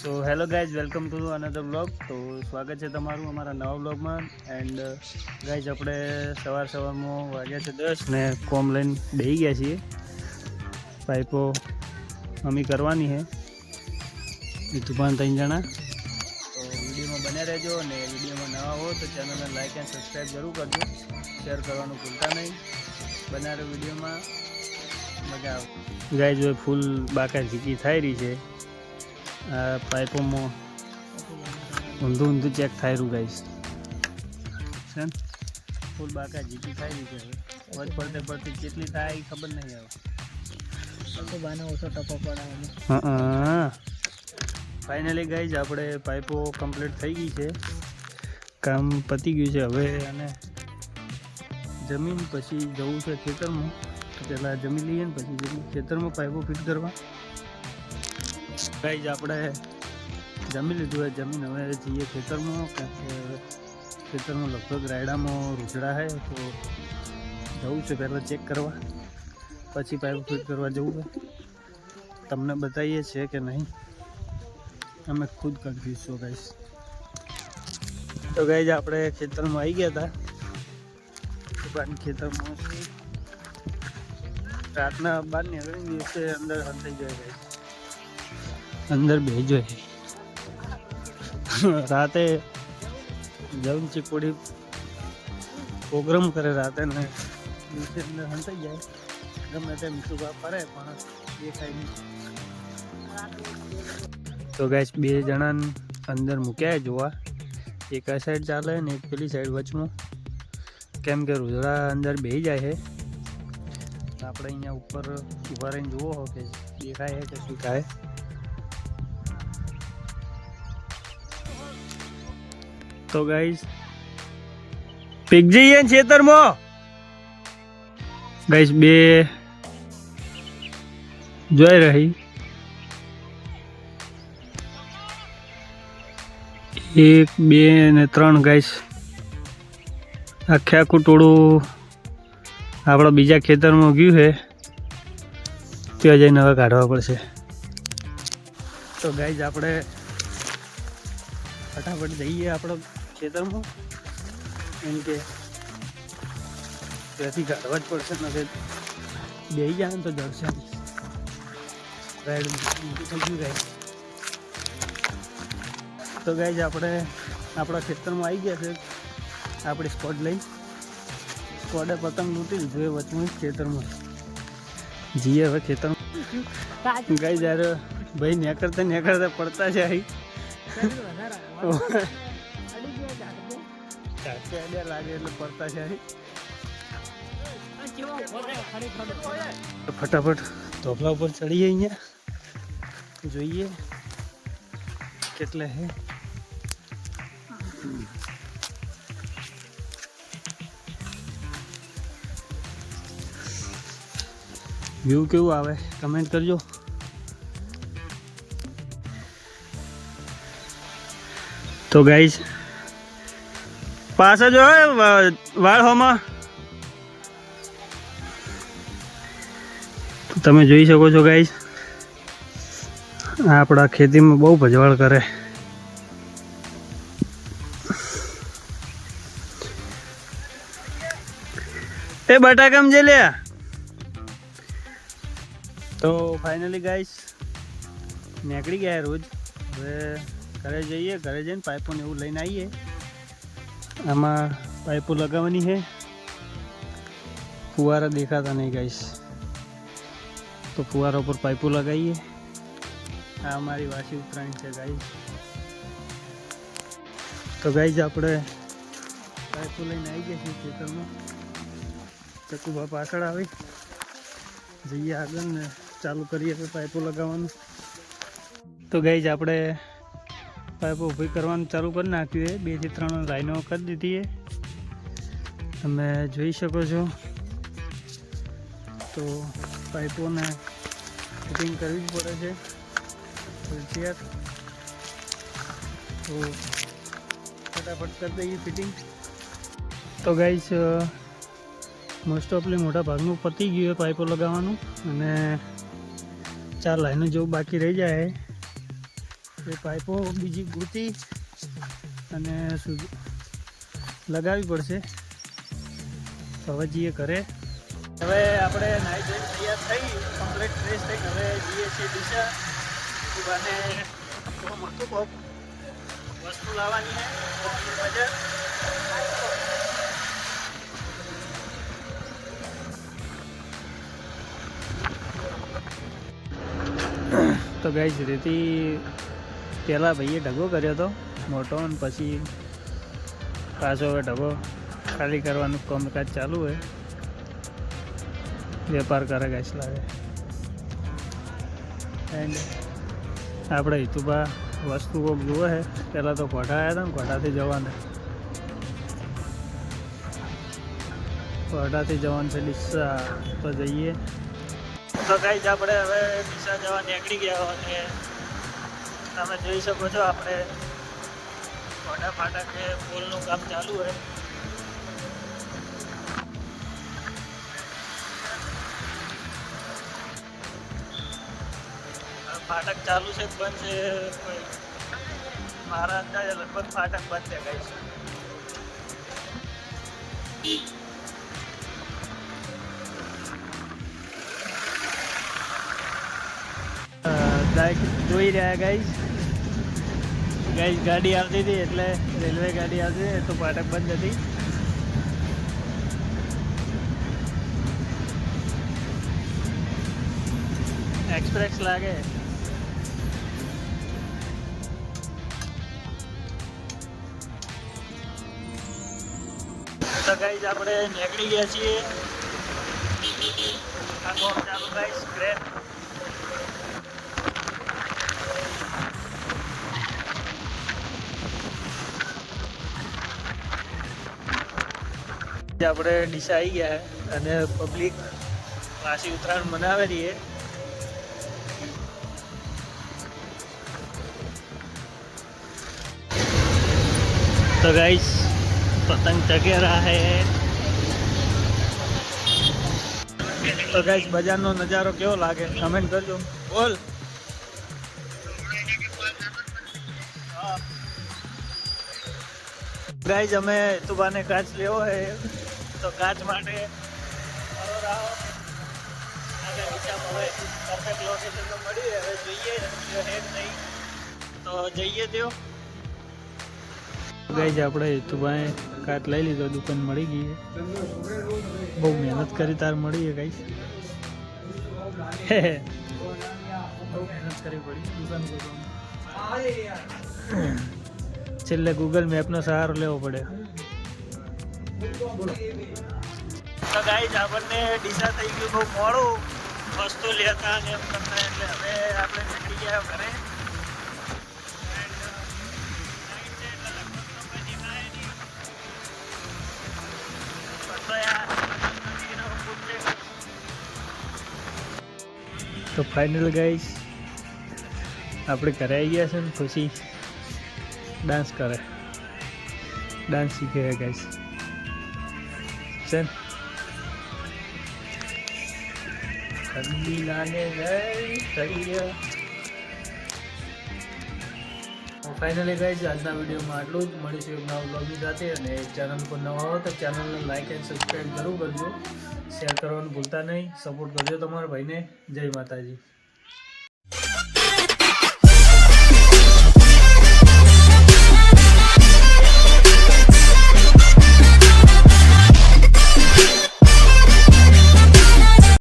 તો hello guys, welcome to another vlog. તો સ્વાગત છે તમારું અમારા નવા વ્લોગમાં. એન્ડ ગાઈઝ, આપણે સવારમાં વાગ્યા છે 10 ને કોમ લઈને બેસી ગયા છીએ. પાઇપો મમ્મી કરવાની છે એ તુફાન 3 જણા. તો વિડીયોમાં બન્યા રહેજો, અને વિડીયોમાં નવા હો તો ચેનલને લાઈક એન્ડ સબસ્ક્રાઈબ જરૂર કરજો. શેર કરવાનું ભૂલતા નહીં. બનાવે વિડીયોમાં મજા આવે. ગાઈઝ, ફૂલ બાકા ઝીકી થઈ રહી છે. આ પાઇપોમાં ઊંધું ચેક થાય રહ્યું ગાઈસ છે ને. ફૂલ બાકા જીતી થાય રહી છે. હવે વચ પડતી કેટલી થાય એ ખબર નહીં આવે. ઓછો ટપો પડે. હા, ફાઇનલી ગાઈસ આપણે પાઇપો કમ્પ્લીટ થઈ ગઈ છે. કામ પતી ગયું છે. હવે અને જમીન પછી જવું છે ખેતરમાં. પહેલાં જમી લઈએ ને પછી ખેતરમાં પાઇપો ફિટ કરવા. ગાઈઝ, આપણે જમી લીધું હોય. જમીન હવે જઈએ ખેતરમાં, કારણ કે ખેતરમાં લગભગ રાયડામાં રૂજડા છે. તો જવું છે પહેલાં ચેક કરવા, પછી પાઇપ ફિટ કરવા જવું છે. તમને બતાવીએ છીએ કે નહીં, અમે ખુદ કન્ફ્યુઝ છો ગાઈઝ. તો ગાઈઝ, આપણે ખેતરમાં આવી ગયા હતા. ખેતરમાં રાતના બહાર નીકળીને દિવસે અંદર હંતાઈ જાય ગાઈઝ. અંદર બેજો રાતે જવું ચીકોડી પ્રોગ્રામ કરે રાતે ને દિવસે અંદર હંતાઈ જાય. ગમે તે મીઠું ફરે પણ દેખાય નહીં. તો ગાઈસ, 2 જણાને અંદર મૂક્યા જોવા. એક આ સાઈડ ચાલે ને એક પેલી સાઈડ વચમાં, કેમ કે રૂજડા અંદર બેસી જાય છે. આપણે અહીંયા ઉપર ઊભા રહીને જુઓ કે દેખાય છે કે શું થાય. તો ગાઈસ, પીક જઈએ ખેતરમાં. ગાઈસ, 2 જોઈ રહી. 1 2 ને 3 ગાઈસ. આખું ટોળું આપણા બીજા ખેતરમાં ગયું છે. ત્યાં જઈને હવે કાઢવા પડશે. તો ગાઈસ, આપણે ફટાફટ જઈએ આપણા ખેતરમાં, એમ કે ત્યાંથી કાઢવા જ પડશે. ને બેસી જાય ને તો જડશે રાઈડ થઈ ગયું ગાઈસ. તો ગાઈસ, આપણે આપણા ખેતરમાં આવી ગયા છે. આપણે સ્કોડ લઈ સ્કોડે પતંગ લૂંટી લીધું એ વચમાં ખેતરમાં જઈએ હવે ખેતરમાં. ગાઈસ, જ્યારે ભાઈ નેકળતા પડતા છે. લાગે એટલે પડતા છે. ફટાફટ ધોપલા ઉપર ચડીએ. અહીંયા જોઈએ કેટલે હે. વ્યૂ કેવું આવે કમેન્ટ કરજો. તો ગાઈસ, પાછા જો વાળ હોમાં તમે જોઈ શકો છો ગાઈસ. આપણા ખેતીમાં બહુ ભજવાળ કરે. એ બટાકામ જે લે. તો ફાઇનલી ગાઈસ, નીકળી ગયા રોજ. હવે ઘરે જઈએ. ઘરે જઈને પાઇપોને એવું લઈને આવીએ. આમાં પાઇપો લગાવવાની છે. ફુવારા દેખાતા નહીં ગાઈસ, તો ફુવારા ઉપર પાઇપો લગાવીએ. આ અમારી વાસી ઉત્તરાયણ છે ગાઈસ. તો ગાઈસ, આપણે પાઇપો લઈને આવી ગયા છીએ ખેતરમાં. ચકુભા પાછળ આવી જઈએ આગળ ને ચાલુ કરીએ તો પાઇપો લગાવવાનું. તો ગાઈસ, આપણે પાઇપો ઊભી કરવાનું ચાલુ કરી નાખ્યું. 2 થી 3 લાઈનો કરી દીધી છે, તમે જોઈ શકો છો. તો પાઇપોને ફિટિંગ કરવી જ પડે છે ફરજિયાત. તો ફટાફટ કરી દઈએ ફિટિંગ. તો ગાઈસ, મોસ્ટ ઓફલી મોટા ભાગનું પતી ગયું છે પાઇપો લગાવવાનું, અને 4 લાઈનો જેવું બાકી રહી જાય. એ પાઇપો બીજી ગૂંથી અને લગાવવી પડશે. તો હવે જઈએ ઘરે. હવે આપણે નાઈ ધોઈને તૈયાર થઈ, કમ્પ્લીટ ફ્રેશ થઈ. હવે જઈએ છીએ ડીસા. અને મોટું કોક વસ્તુ લાવવાની છે બજાર. તો ગાઈસ રેતી પહેલાં ભાઈએ ઢગો કર્યો હતો મોટો, અને પછી પાછો હવે ઢગો ખાલી કરવાનું કામકાજ ચાલુ હોય. વેપાર કરે ગાઈસ લાગે. એન્ડ આપણે હિતુભા વસ્તુ કોક જુએ છે. પહેલાં તો ઘોડા આવ્યા હતા ને, ઘોડાથી જવાના. ઘોડાથી જવાનું છે ડીસા. તો જઈએ. તો ગાઈસ આપણે હવે ડીસા જવા નીકળી ગયા. અને તમે જોઈ શકો છો આપણે ઘોડા ફાટક કે પુલનું કામ ચાલુ હોય. ફાટક ચાલુ છે કે બંધ છે કોઈ મારા અંદાજે લગભગ ફાટક બંધ છે ગાઈસ. જોઈ રહ્યા ગાઈસ ગાડી આવતી હતી, એટલે રેલવે ગાડી આવતી હતી તો ફાટક બંધ હતી. એક્સપ્રેસ લાગે. તો ગાઈસ આપણે નીકળી ગયા છીએ. આ કોમ ચાલુ ગાઈસ. ક્રેન આપણે ડીસા આવી ગયા અને પબ્લિક વાસી ઉત્તરાયણ મનાવે રહીએ. तो गाइस पतंग चगे रहा है. तो गाइस बजारનો નજારો કેવો લાગે કમેન્ટ કરજો. બોલ. ગાઈસ અમે તુબાને કાચ લેવો હે, તો કાચ માટે આગળ ડીસામાં હવે પરફેક્ટ લોકેશન તો મળી. હવે જોઈએ હેડ નહીં તો જઈએ. તેઓ ગાઈસ આપણે તુબાએ કાચ લઈ લીધો. દુકાન મળી ગઈ. બહુ મહેનત કરી તાર મળી ગાઈસ. બહુ મહેનત કરવી પડી દુકાન ગોતવામાં. છેલ્લે ગૂગલ મેપનો સહારો લેવો પડે. તો ગાઈસ આપણને ડીસા થઈ ગયું બહુ મોડું વસ્તુ લેતા ને એમ કરતા, એટલે હવે આપણે નીકળી ગયા ઘરે. તો ફાઇનલ ગાઈસ આપણે ઘરે આવી ગયા છે ને. ખુશી ડાન્સ કરે, ડાન્સ શીખે ગાઈસ. ચલ ઠંડી લાગે ફાઇનલી ગાઈસ આજના વિડીયોમાં આટલું જ. મળીશું એક નવા બ્લોગની સાથે. અને ચેનલ પર નવા હો તો ચેનલને લાઈક એન્ડ સબસ્ક્રાઈબ જરૂર કરજો. શેર કરવાનું ભૂલતા નહીં. સપોર્ટ કરજો તમારા ભાઈને. જય માતાજી.